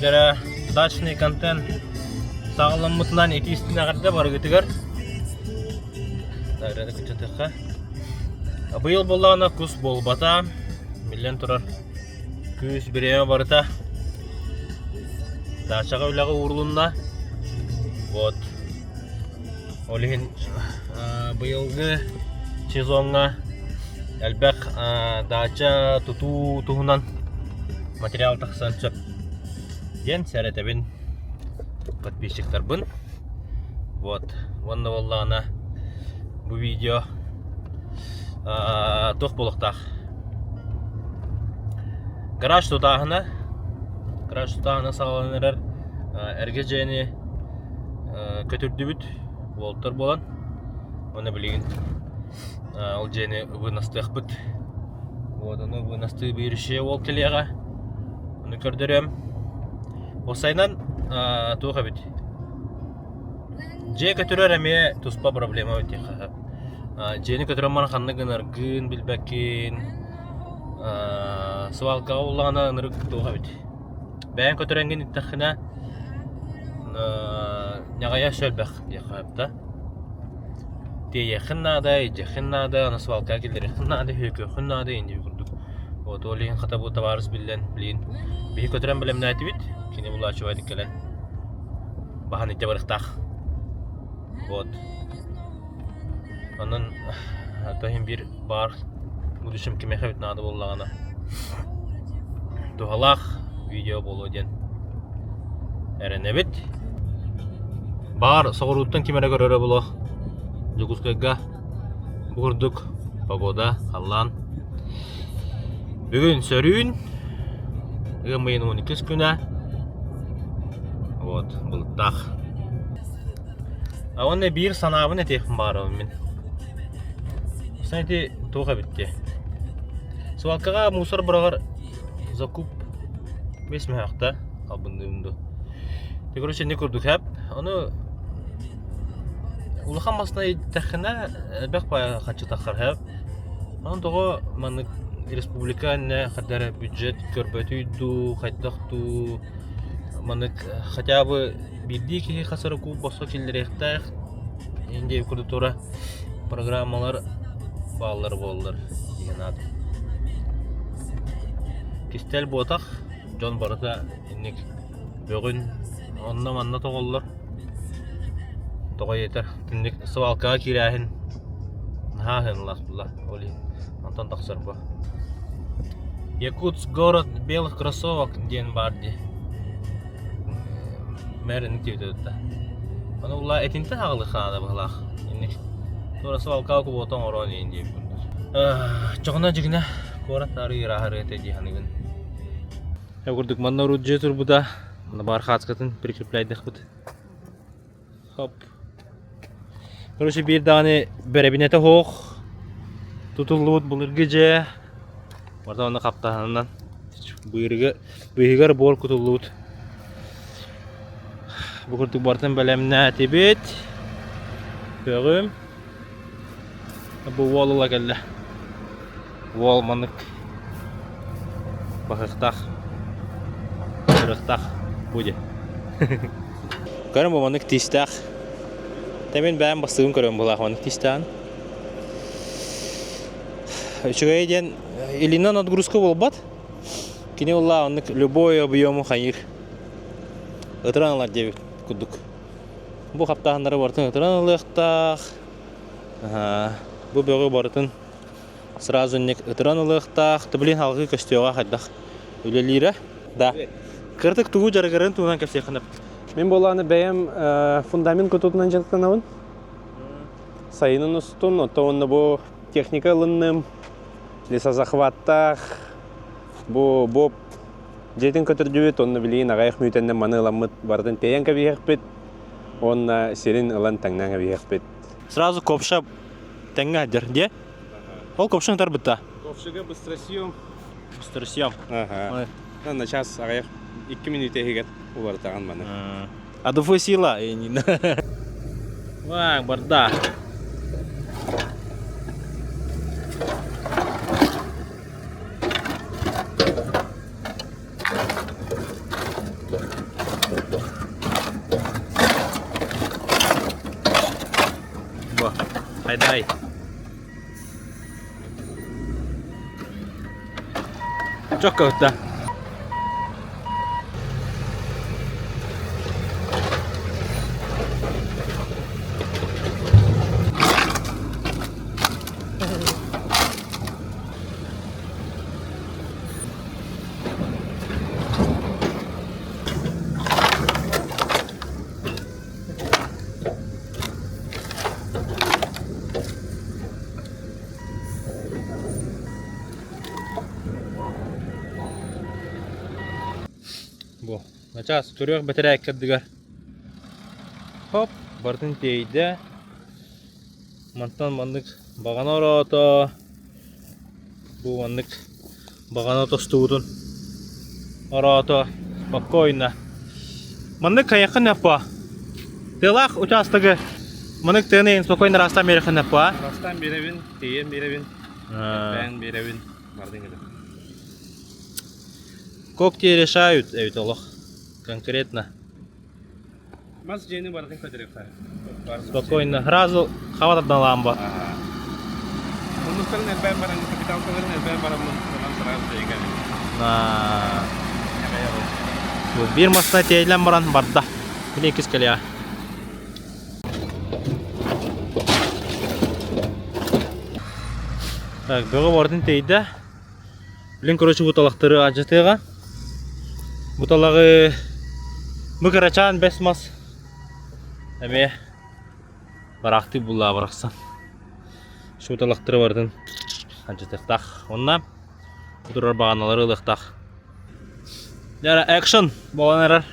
Силдері дачный контент сағылымытынан еті істіне қарды бар көтігер. Дайрады көтетіққа. Бұйыл болағына күс бол бата. Миллен тұрар күс біреме барыта. Дачаға өліғі ұрлынна. Вот. Олеген бұйылғы сезонға әлбәқ дача тұту тұғынан материал тақсан сөп. Ден сәрәтәбін подписчиктар бын. Вот. Онда болағына бұл видео тоқ болықтақ. Гараж тұтағына сағаланырар әрге және көтірді бүт болттар болан. Оны білеген ол және ұбынастық бүт. Оны ұбынасты бейіріше ол келеға. Оны көрдірем. Осайнан туға бүт. Же көтірер әме тұспа проблема өте қағып. Жені көтірімман қанны ғынар ғын білбәккен. Свалқаға олағына ұнырық туға бүт. Бәйін көтіренген иттақына нағая сөлбәқ де қағыпта. Тейе қыннады, же қыннады, ана свалқаға келдері қыннады, хөкі қыннады енді көрдік. Вот олеген қата бұл табарыз білден білейін. Бейі көтірен білемін әйті бүт. Кені бұл ачу айдық кәлін. Бахан итте барықтақ. Вот. Onun tahim bir bar bu düşüm kime xebit nadı bollağına. Tuhalaq video bolu den. Erenebit. Bar soğuruttan kimere görere bolu. Jugusqaga burduk. Pagoda Allan. Bugün sörün. Gımayın 12 güne. Вот, bulutaq. Avanda bir sanabın eteğim var min. Sanki toğa bitti. Свалкаға мусор бұрағар закуп бесме хақта абындымды. Тегірше не көрдік әп. Оны улахан басына тәқіна бәқ бая қанчы таққар әп. Оны тоға маңы республика не қадары бюджет көрбәтүйді, қайттақты. Маңы хотя бы бірді кеге қасыры көп басқа келдер еқтақ. Енді көрді тұра программалар балалар болдыр деген ады. Кестел ботақ, жон барыта иннек бөгін онна манна тоғылыр. Тоға етер, тіннек свалкаға керәхін. Нахын ласбылла, олей, антон тақсыр ба. Якутск город белых кроссовок ден барды. Мәрін тевді өтті. Оны ұлла әтінті ағылы қанады бұғылақ. Sonra свалкаға көп отан оран ең деп көрдір. Çoğuna jigine korat tari rahar ete dihanigin. Gördük manna rudje tur buda. Mana bar xatskatın prikleplaydık bud. Hop. Короче bir tane berebinete hoq. Tutuldu bulur gece. Orada onu kaptanından buyurgar bol kutuldu. Bu gördük bartan belemne tibet. Görüm. Bu wall geldi. Wall manık. Bakıqtaq. Kırıqtaq. Budu. Görüm bu manık tistaq. Temin ben bastığım görüm bu manık tistağın. Üçüge den илинен отгрузка болбат. Кини улла аннык любой объему хайыр. Ытыраналар деп кудук. Бу хаптаһандары бартын ытыраналыктак. Бу бөгө бартын сразу нек ытыраналыктак. Тблин халгы костюга хаддак. Үлелире. Да. Кыртык тугу жаргарын туган кепсе кынып. Мен боланы бәйем фундамент көтөтүнөн жатканабын. Сайынын устун, отоонда бу техника лынным. Лесозахваттах, бу жетин көтөрдүбүт, онну билейин агайык мүйтенден маны ыламмыт бардын пеянка биекпит, онна серин ылан таңнаңа биекпит. Сразу копша таңга дер, де? Ол копшаң тарбытта? Копшага быстросъем. Быстросъем? Ага. На час агайык 2 минут егет улартаган маны. Адуфу сила, енин. Вай, барда. Дай. Çok kötü. Bu. Начас түрөк бетерәк киддигер. Хоп, бардын тейде. Мантан мандык багана орото. Бу мандык багана тостуутун. Орото. Спокойно. Мандык каяқын япа. Тылах участогы. Мандык тыны спокойно растан берехын япа. Растан беребин, тейен беребин, бән беребин. Бардын кеде. Когти решают, Эвитолох. Конкретно. Мас жени бардын көтерек сары. Спокойно. Сразу хвататна ламба. Мунуктан бән баран капитал калырын, бән баран мунуктан сразу жейген. Bir masna teylem baran barda. Bile ikis kalya. Так, бөгө бардын тейде. Блин, короче, буталактары ажатыга. Буталагы мыгырачан бес мас. Эме баракты булла бараксан. Шу буталактары бардын ажатыктак. Онна бутурар баганалары ылыктак. Яра экшн боланарар.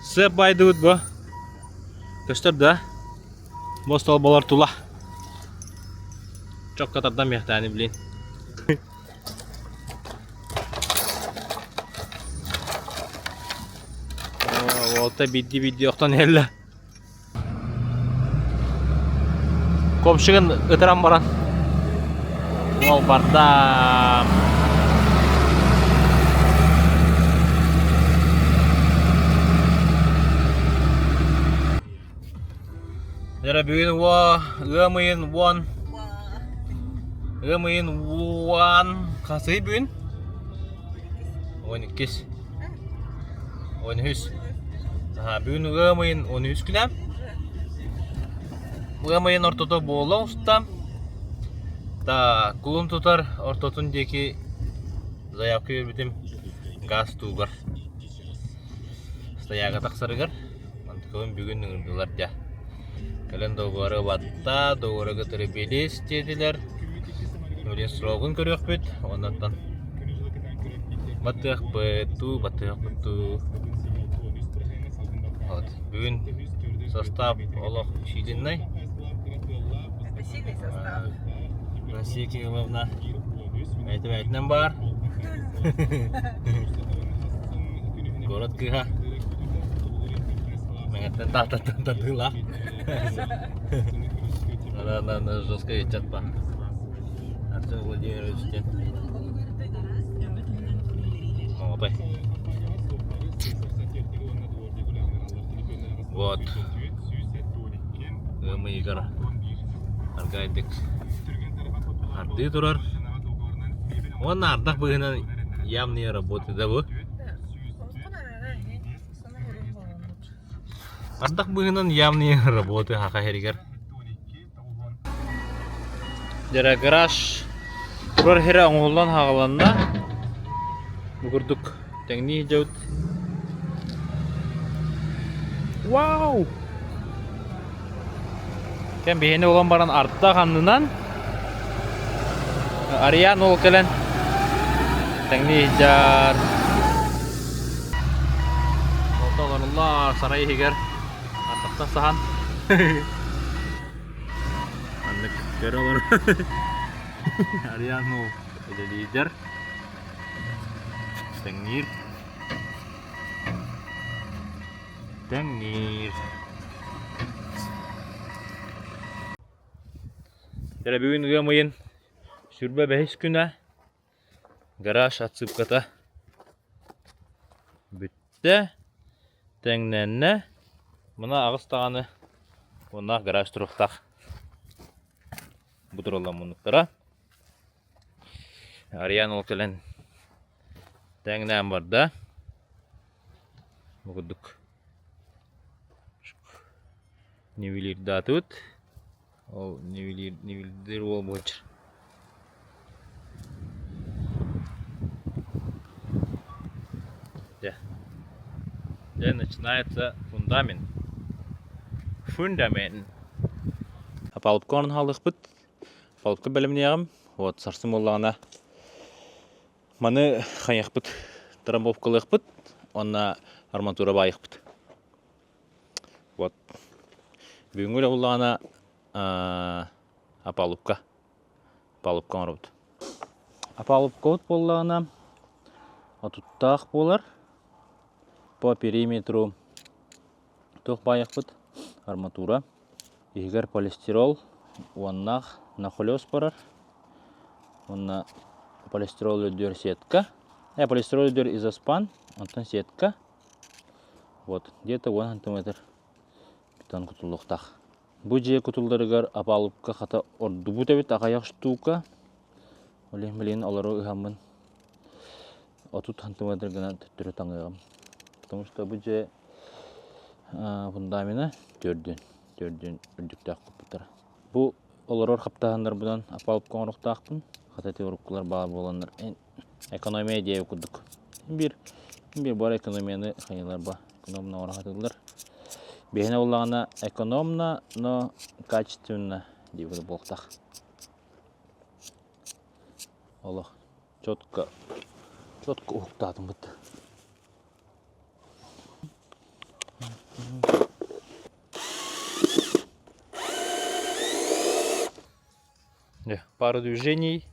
Сеп байдыгыт бу. Көстөр да. Бостол болар тула. Çok kataddan mehtani bilin. Volta biddi yoktan helle. Komşuğun ıtıran baran. Vol bardam. Jara bugün ığmayın won. Iğmayın won. Kasih bugün? 12. 13. Ha bugün ığmayın 13 kilem. Iğmayın ortada boğula ustam. Da kulun tutar ortatındaki zaявка verdim gaz tuğgar. Stayaga taksarıgar. Mantıklı bugün nırdılar ya. Kalian doğru batta, doğru götürebiliriz dediler. Öyle slogan görüyor bit, ondan. Batık betu. Evet, bugün состав Allah şirinlay. Сильный состав. Nasiki главна. Ayetnem var. Korotkah. Mengatkan tata lah. Надо жестко ечат па. Артем Владимирович тен. Молодой. Вот. Мы игра. Аргайдик. Арды турар. Он ардах быгынан явные работы, да bu? Ардах быгынан явные работы хака херигер. Жара гараж турар хере оңолдан хагаланна. Бугурдук теңни жаут. Вау! Кен бейне olan баран артта ханнынан Ариан ол келен теңни жар. Отоларлар сарай хигер артта сахан. Anlık görüyorlar. Arian o lider. Tengir. Jadi bugün uyamayın. Sürbe 5 güne. Garaj açıp kata. Bitti. Tengnenne. Buna ağız tağını Онна гараж тұрықтақ. Бұдырылла мұнықтара. Ариян ол кәлін тәңінен барда. Бұғыдық. Невелер даты өт. Ол невелдер ол бұғычыр. Де начинается фундамент. Апалып корн халдық бұд. Апалыпқа бәліміне ағым. Вот, сарсым олағына. Маны қайық бұд. Трамбовкалық бұд. Онна арматура байық бұд. Вот. Бүгін өлі олағына апалыпқа. Апалыпқа ғыр бұд. Апалыпқа бұд болағына атуттақ болар. По периметру тоқ байық бұд. Арматура. Егер полистирол, оннақ нахолес барар. Онна полистирол өдер сетка. Полистирол өдер изоспан, онтан сетка. Вот, где-то 1 см бетон кутулықтақ. Бұл же кутулдарығар апалыпқа қата орды бұд әбет ағаяқ штука. Олен білейін олары ұғамын. 30 см гына түттірі таңығам. Потому что бұл же фундамені төрден үрдіктақ көпітір. Бұл олар қаптағандар бұдан апалып қоңырықтақпын. Қататы ұрыққылар баға боландар. Экономия дей өкілдік. Бір бар экономияны қайылар ба. Экономна ора қатылар. Бейіне олағына экономна, но качественно дей өкілі болықтақ. Олақ четко ұқтадым бұд. Пару движений,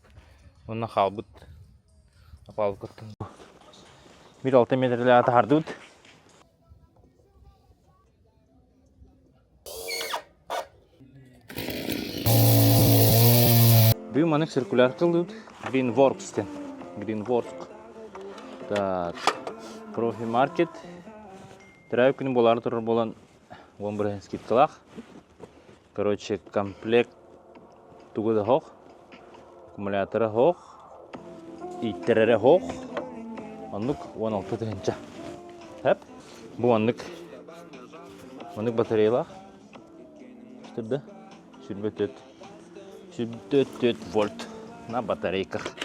он нахал будет, опал как-то. Мирал ты метр для атардут. Бью манек циркуляр кылдут, Greenworks. Так, профи маркет. Траю күні болар тұрыр болан 11 скидкалақ. Короче, комплект тугыды хоқ, аккумуляторы хоқ, иттерері хоқ. Онлық 16 түйінші. Бұл онлық батареялақ. Үстірді. 24 вольт на батарейках.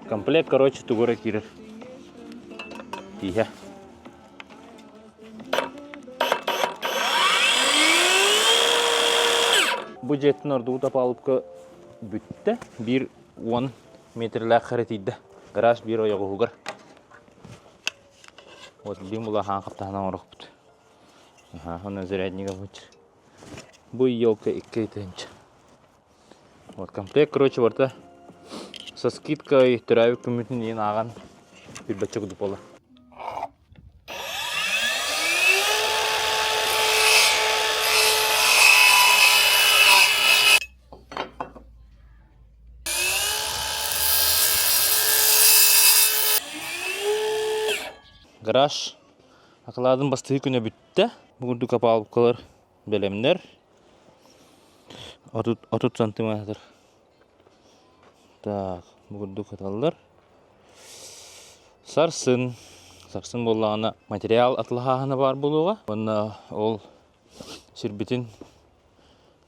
Комплект, короче, тугыры кирер. Тихо. Бұл жеттің орды апалыпқа бүтті. 1-10 метрлі қаретейді. Гараж 1 ойығы ғығыр. Вот бен бұла хан қаптағынан орық бұд. Оны зарядніға бұд. Бұл елка 2 түйінші. Вот комплект, короче, барда со скидкой түрәуі көмітін ең аған bir бәтчі күдіп олар. Гараж ақыладың бастығы күні бүтті. Бүгінді қапалып қалар бәлемдер. 30 сантиметр. Так, бүгінді қаталдар. Сарсын болағына материал атылғағына бар болуға. Онна ол сүрбетін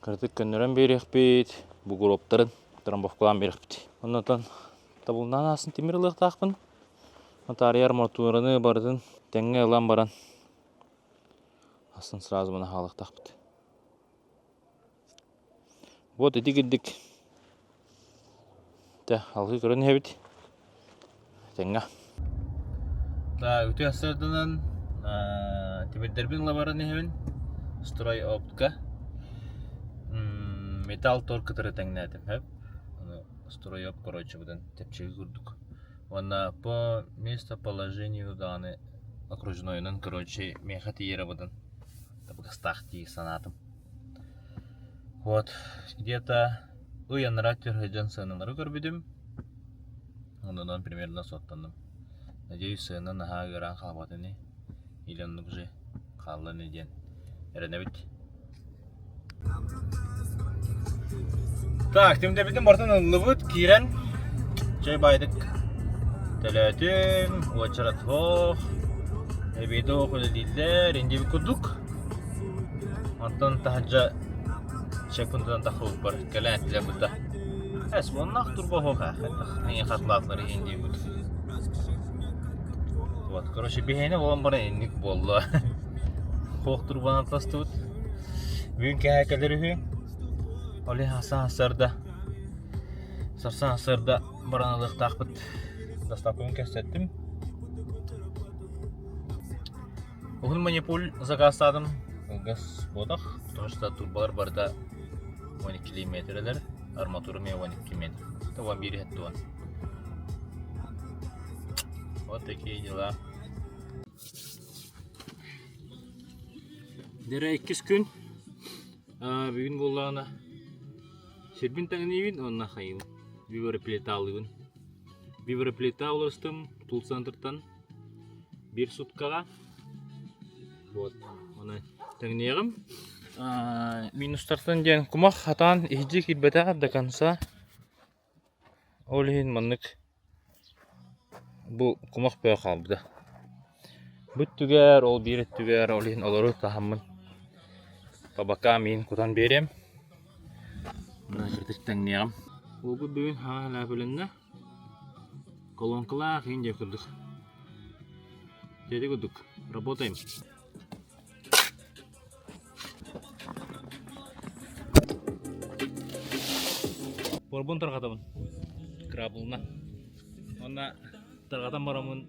кірдік көнерен берек бейт. Бұғыр оптарын трамбовкалан берек бейт. Оннатан табылынан асын темірліқ тақпын. Матария арматураны бардың тәңге ұлан баран. Асын сразу мұна халық тақпыд. Вот эти гиддик. Да, алғы көрін әбіт. Тәңге. Да, өте астырдынан темірдербін лабарын әбін. Строй оптка. Металл торкы тұры тәңге әдім әб. Строй оп, короче, бұдан тәпчегі көрдік. Она по местоположению данной окружной, короче, мехати еробадан. Табка стахти санатом. Вот, где-то уянрактер хэджансының көрбедім. Ондан примерно соттандым. Надеюсь, сының наға көран қалбатыны. Иленлік же қалды неден. Erene bit. Так, тем дебитим бартан ыллыбыт кирен чай байдык. Телетим, очарат хох. Эбейді оқылы дейділер, ендебі күрдік. Антон тахаджа чекпундан тақылып бар, кәлі әтілі бұлда. Әс, оннақ тұрба хоқа, әне қатлақлары ендебі бұд. Вот, короче, бейіне болан бара ендік болды. Хоқ тұрбан атласты бұд. Бүгін кәкәлері хүйін. Оле асан асырда. Сарсан асырда баранылық тақпыд. Дастапуын кәстеттім. Бүгін манипуль заказладым. Газ бодақ, потому что турбалар барда 12 километрлер, арматура мен 12 метр. Таван бері хәттуан. Вот такие дела. Дәрі 2 күн. Бүгін болағына сербин таңын ебін, онына қайын. Бивары плита алығын. Бивары плита олыстым, тул центртан. 1 суткаға. Вот, оны тәңнеғім. Минустартан ден кумақ хатан ихджи килбетәғі до конца. Олихин маннык бұл кумақ бөй қалбыды. Бұт түгер, ол берет түгер, олихин олары тахамын. Табақа мен кутан берем. Мұна жүрдік тәңнеғім. Ол бұл бүгін хағала бөлінді. Колонкалақ ең де күрдік. Деді күрдік. Работаем. Борбун тарғатамын. Крабылына. Онна тарғатам барамын.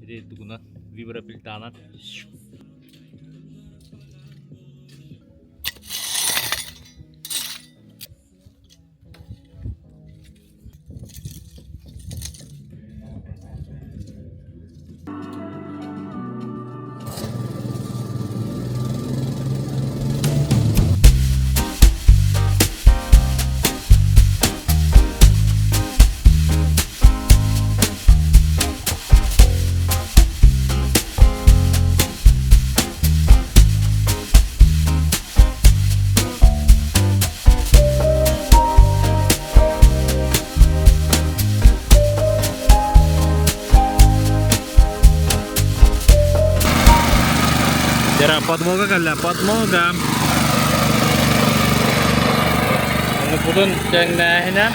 Деді күнат. Вибропилтанат. Jara подмога калла, подмога. Аны будын тәңнәһенә.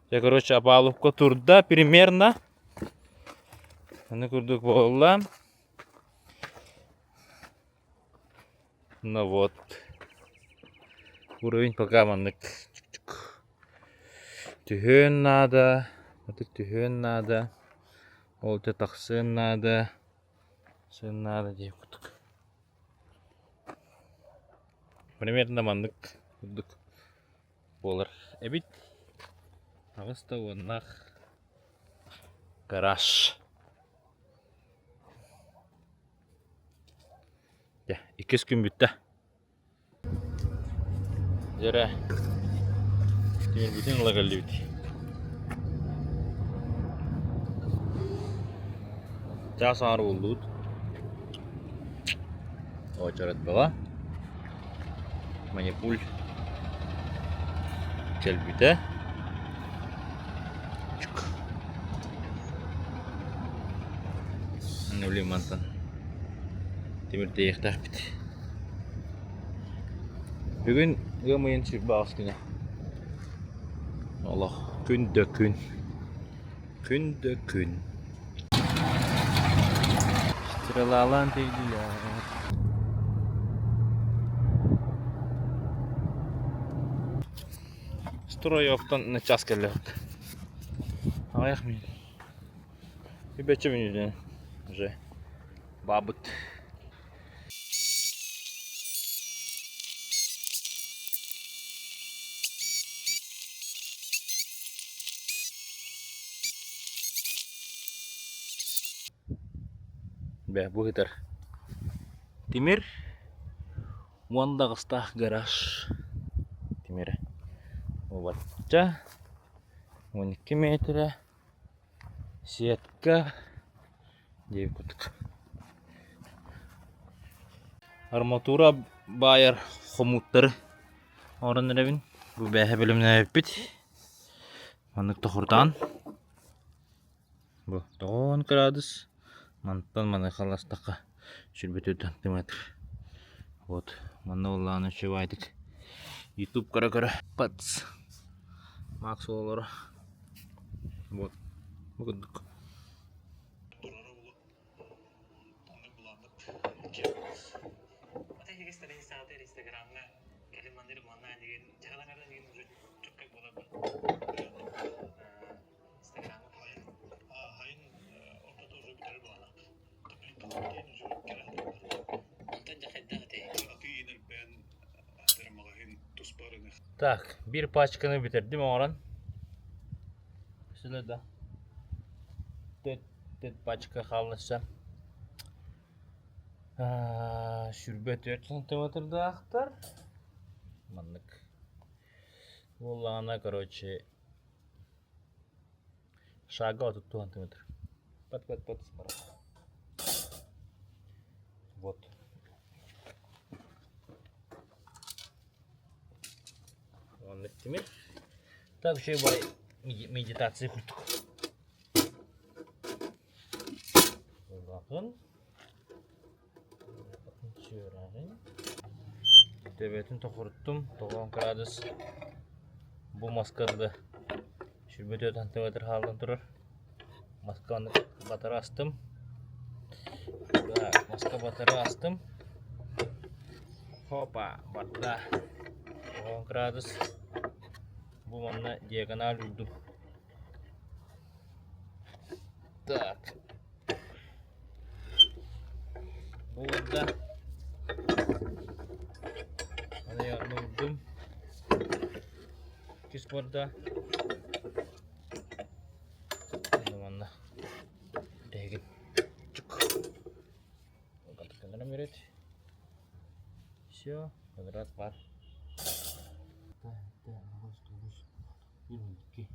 Я, короче, опалубка турда примерно. Аны курдук болла. Ну вот. Уровень пока маннык. Тюхен надо. Вот тюхен надо. Вот это сын надо. Сын надо, девушка. Примерно маннык. Курдук болар. Эбит. Ağızda onaq garaj. Ya, 2 gün bitti. Jara. Demir bütün lagallı bitti. Çağ sarı oldu. O çarat baba. Manipul. Kelbide. Ne bileyim mantan. Demir deyektar bit. Bugün yağmayın çık bağız güne. Allah gün de gün. Gün de gün. Sıralan değiller. Строевтан на час келет. Аях мен. И бече мен уже бабут. Бе, bu gitar. Timir. Wanda kısta garaj. Timire. Bu batça. 12 metre. Сетка. 9 kutuk. Armatura bayar komutları. Oran nerevin. Bu behe bölümüne yapıt. Manık tohurdan. Bu 10 gradus. Mantan mana халастака. Şürbet santimetre. Вот. Mana Allah'ını şevaydık. YouTube kara. Pats. Max olur. Вот. Bugündük. Так, bir paçkanı bitirdim Orhan. Şöyle de. 4 paçka kalırsa. Şürbet 4 cm da aktar. Manlık. Vallahi короче. Шага вот тут сантиметр. Под справа. Вот. Manlık demir. Так, şey böyle meditatsiya kurduk. Bakın. Şöyle. Devletin tokuruttum. 9 gradus. Bu maskarda. Şürbet 4 cm halden durur. Maskanı batara astım. Maska batara astım. Hoppa, batta. 10 gradus. Bu mana diagonal vurdum. Так. Burada. Ana yanına vurdum. Kis burada. Mana. Degin. Çık. Bakın kenara meret. Все, квадрат var. 128,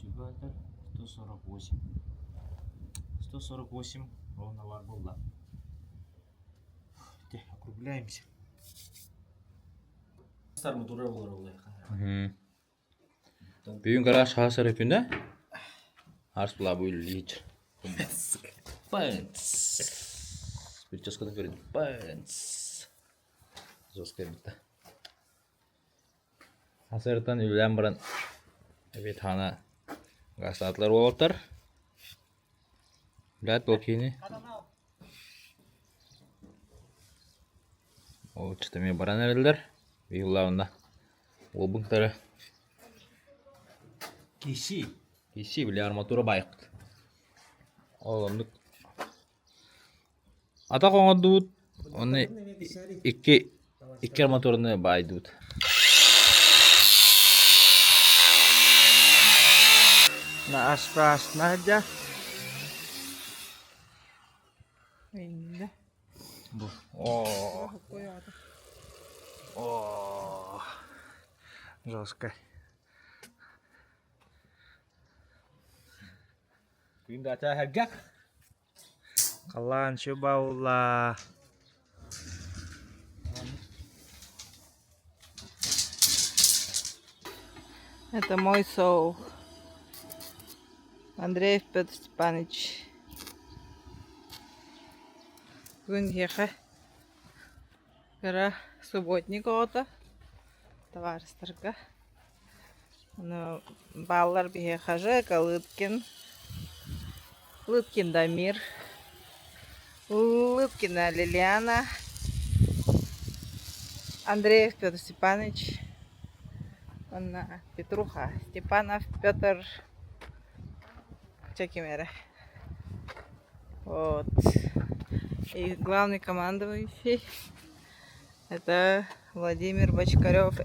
шюгатор 148. 148 ровно var burada. Округляемся. Armatura olur olay. Büyük garaj hasar yapında. Harus pula bu liç. Pants. Bir çaskada verin. Pants. Zoska bitti. Hasardan ülen baran. Evet hana gasatlar oltar. Lihat bakini. O çıtımı baran eriler. Bir ulavında. O bunları. Kişi bile armatura bayık. Oğlumluk. Ata kongadut. Onu iki armaturunu baydut. Naas-paas na aja. Ini. Bu. Жестко. Pindah aja harga. Kalan coba ulah. Это мой соул. Андреев Петр Степанович. Бүгін ехе. Гара субботник оғыда. Товарыстарға. Балалар бихе Хажека, Лыткин. Лыткин Дамир. Лыткина Лилиана. Андреев Петр Степанович. Петруха Степанов Петр Чакимера. Вот. И главный командующий это Владимир Бочкарев.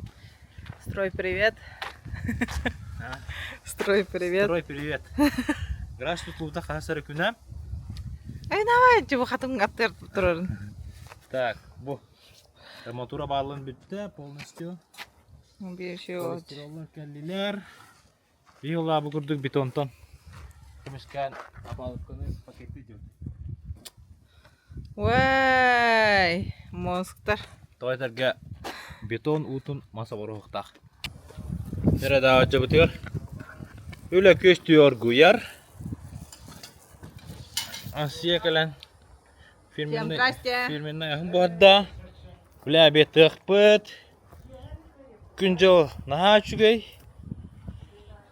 Строй привет. Строй привет. Строй привет. Граш tutulda hasar күнәм. Ай, давай, чего хатын гаптер турарын. Так, bu. Armatura bağlan bitti полностью. Bir şey oldu. Kolesterollar keldiler. Bir yolla bu kurduk betontan. Kımışkan apalıkını paketli diyor. Vay, mozgtar. Toylarga beton utun masa boruqtaq. Nerede ağacı bitiyor? Öyle köş diyor Guyar. Asiye kalan filmini yakın bu hadda. Bile betik pıt. Күнжо наха чугай.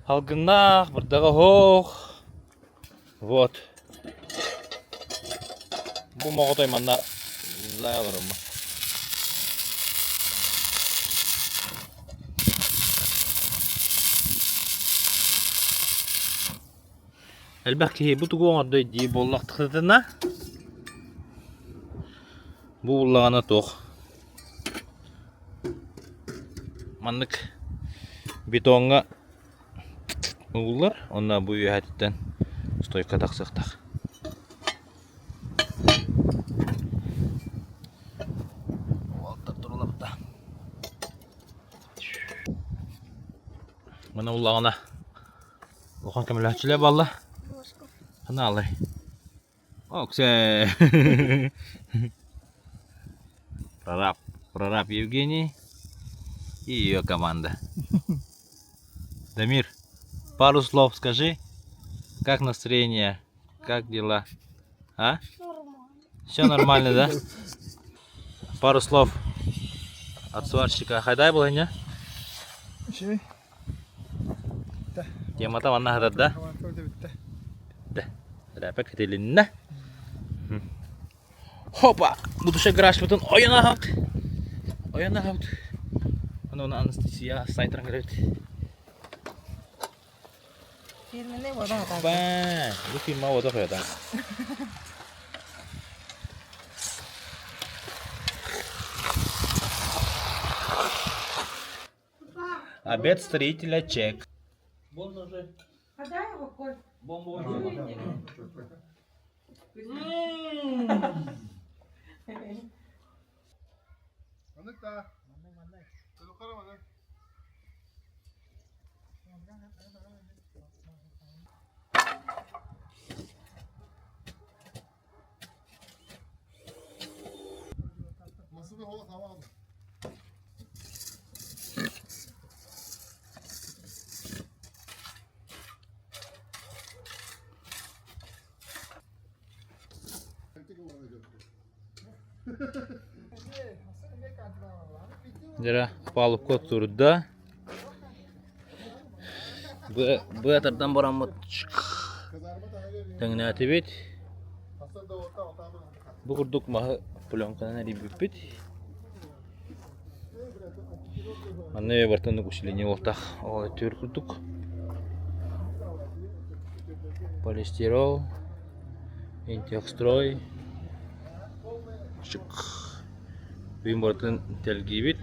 Halgınaq, burdağı hoq. Вот. Bu mağatay manna zayalırım. Elbette bu tuğu orada diye bollak tıkladığına. Bu bollağına toq. Mandık betonga uğurlar. Ondan bu yönetten stoyka taksaktak. Altta durulap da. Mana ullağına okan kemelahçılar valla. Ana alay. Okse. Прораб Евгений. И ее команда. Дамир, пару слов скажи. Как настроение? Как дела? А? Все нормально, да? Пару слов от сварщика. Хайдай был, не? Тема там она гадат, да? Да. Рапек хотели. Hoppa! Bu duşa garaj butun oyana haut. Oyana haut. Ona anestesia saytran gelet. Filmini bodoh tak. Ba, bu film mau bodoh ya, Tang. Обед строителя чек. Бомба уже. Подай его, Коль. Бомба уже. Jara palıkko turda. Bu yatardan boramı Tengah bit. Bu kurduk mahı pulangkana di bipit. Anne bertanduk usilnya otak. Oh, tür kurduk. Polistirol, интекстрой, бимбортын телгибит,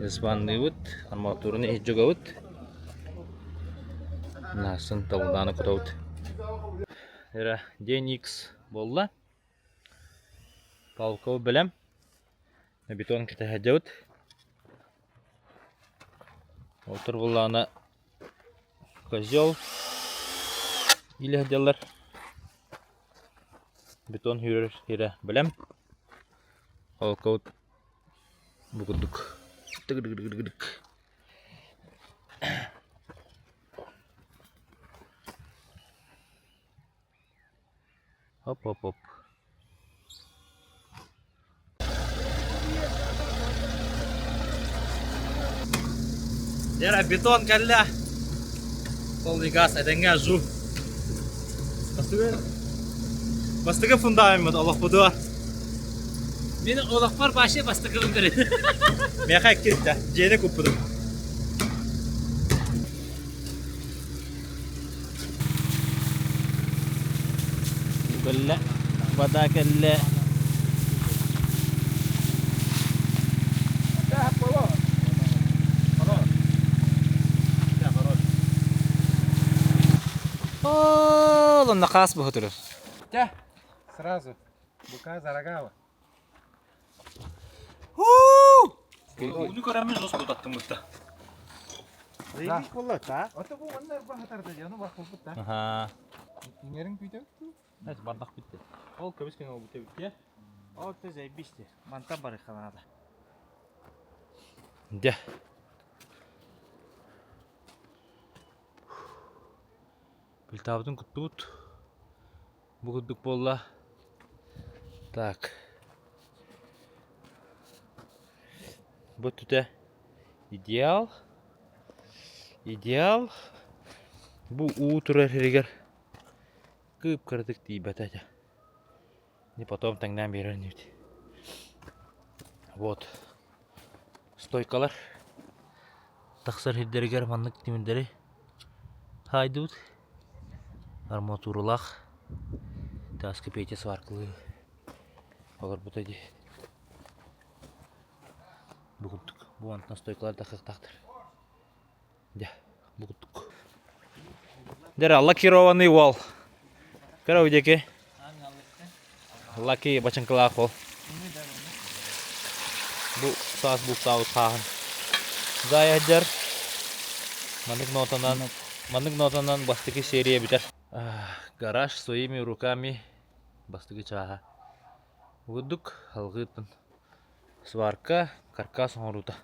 испандыбыт, арматураны ежжогабыт, насын табылданы кутабыт. День X болла, палков білем, бетон кете хаджабыт. Отыр болланы козел или хаджалар. Beton hürür hire bilem. Halkaut bukuduk. Tık tık tık tık tık. Hop hop hop. Jara beton kalla. Полный газ, это не жу. Bastığı fundament Allah budur. Benim olaklar başı bastığı öndürür. Meyhak gitti. Cene kupudum. Kalla, bada kalla. Oh. он накас бухатырыр. Тя, сразу. Бука зарагава. Уну көрәмен жос бұтаттым бұтта. Зейбик болат, а? Ото бұл ондар бағатарды жаны бақ болып та. Аха. Теңерің күйтіп? Әс бардақ бітті. Ол көбіскен ол бүте бітті. О, ты заебишься. Манта барыха надо. Де. Білтабытын күттігіт. Бұғыддық болла. Так. Бұл түті идеал. Идеал. Бұл ұу тұрар ерегер. Кып кірдік дейбәт әді. Не потом таңнан берер нефть. Вот. Стойкалар. Тақсар хеддергер маннык тимендері. Хайдут. Арматуралақ. Таскы пейте сваркылы. Олар бұта де. Бұғындық. Бұл антына стойкалар тақықтақтыр. Де. Бұғындық. Дәрі лакированный вал. Кара өдеке. Лаки бачанкалақ ол. Бұл саас бұл сауыз қағын. Зай әддер. Мандык нотанан бастыки серия бітер. Гараж своими руками бастыки чаға. Өдік алғытын. Сварка, каркас оңырута.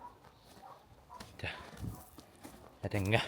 Әтенге.